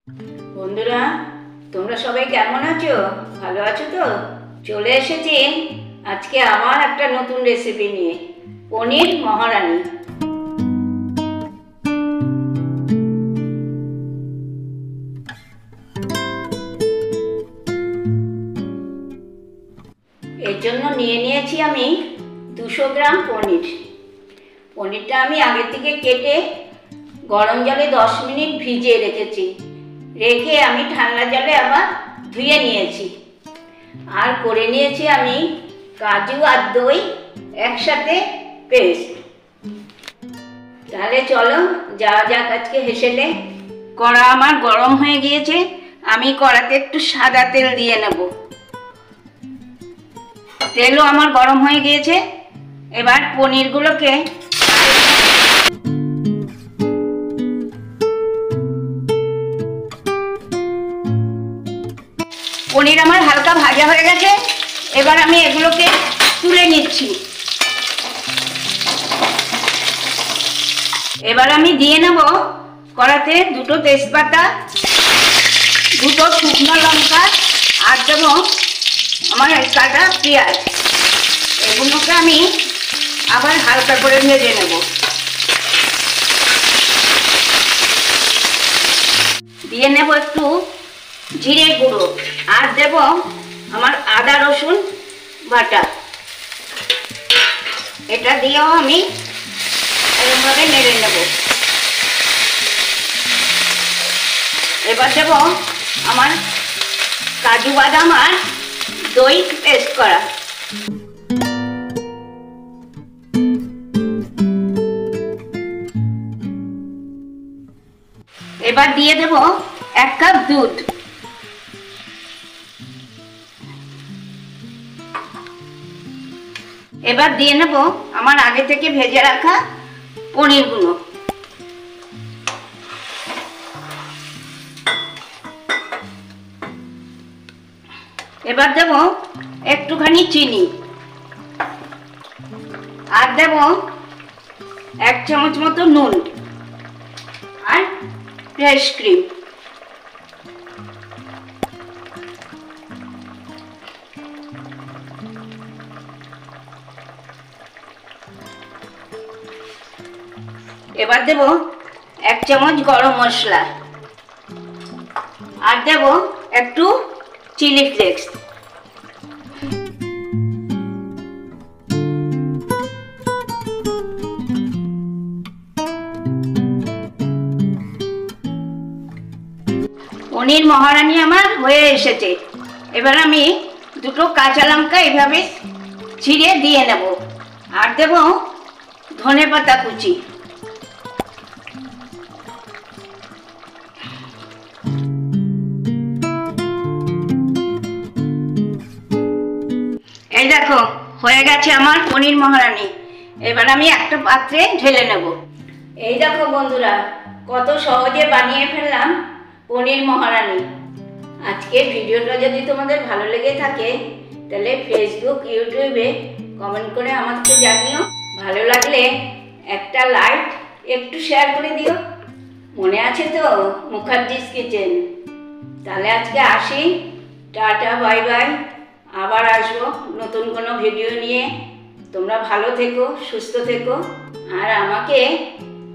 বন্ধুরা, তোমরা সবাই কেমন আছো? ভালো আছো তো? চলে এসেছি আজকে আমার একটা নতুন রেসিপি নিয়ে, পনির মহারানী। এর জন্য নিয়ে নিয়েছি আমি 200 গ্রাম পনির। পনিরটা আমি আগে থেকে কেটে গরম জলে 10 মিনিট ভিজিয়ে রেখেছি। রেখে আমি ঠান্ডা জলে আবার ধুয়ে নিয়েছি। আর করে নিয়েছি আমি কাজু আর দই একসাথে পেস্ট। তাহলে চলো যাওয়া যাক আজকে হেসেলে। কড়া আমার গরম হয়ে গিয়েছে, আমি কড়াতে একটু সাদা তেল দিয়ে নেব। তেলও আমার গরম হয়ে গিয়েছে। এবার পনিরগুলোকে পনির আমার হালকা ভাজা হয়ে গেছে। এবার আমি এগুলোকে তুলে নিচ্ছি। এবার আমি দিয়ে নেব কড়াতে 2টো তেজপাতা, 2টো শুকনো লঙ্কা, আর দেবো আমার কাটা পেঁয়াজ। এগুলোকে আমি আবার হালকা করে ভেজে নেব। দিয়ে নেব একটু জিরে গুঁড়ো, আর দেব আমার আদা রসুন বাটা। এটা দিয়েও আমি এরকমভাবে নেড়ে নেব। এবার দেব আমার কাজু বাদাম আর দই পেস্ট করা। এবার দিয়ে দেব 1 কাপ দুধ। এবার দিয়ে নেব আমার আগে থেকে ভেজে রাখা পনিরগুলো। এবার দেব একটুখানি চিনি, আর দেব 1 চামচ মতো নুন আর ফ্রেশ ক্রিম। এবার দেব 1 চামচ গরম মশলা, আর দেব একটু চিলি ফ্লেক্স। পনির মহারানী আমার হয়ে এসেছে। এবার আমি 2টো কাঁচা লঙ্কা এভাবে ছিঁড়ে দিয়ে নেব, আর দেব ধনেপাতা কুচি। এই দেখো হয়ে গেছে আমার পনির মহারানী। এবার আমি একটা পাত্রে ঢেলে নেব। এই দেখো বন্ধুরা, কত সহজে বানিয়ে ফেললাম পনির মহারানী। আজকে ভিডিওটা যদি তোমাদের ভালো লেগে থাকে তাহলে ফেসবুক, ইউটিউবে কমেন্ট করে আমাকে জানিও। ভালো লাগলে একটা লাইক, একটু শেয়ার করে দিও। মনে আছে তো মুখার্জিস কিচেন? তাহলে আজকে আসি, টাটা, বাই বাই। আবার আসবো নতুন কোনো ভিডিও নিয়ে। তোমরা ভালো থেকো, সুস্থ থেকো, আর আমাকে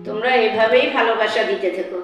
তোমরা এভাবেই ভালোবাসা দিতে থেকো।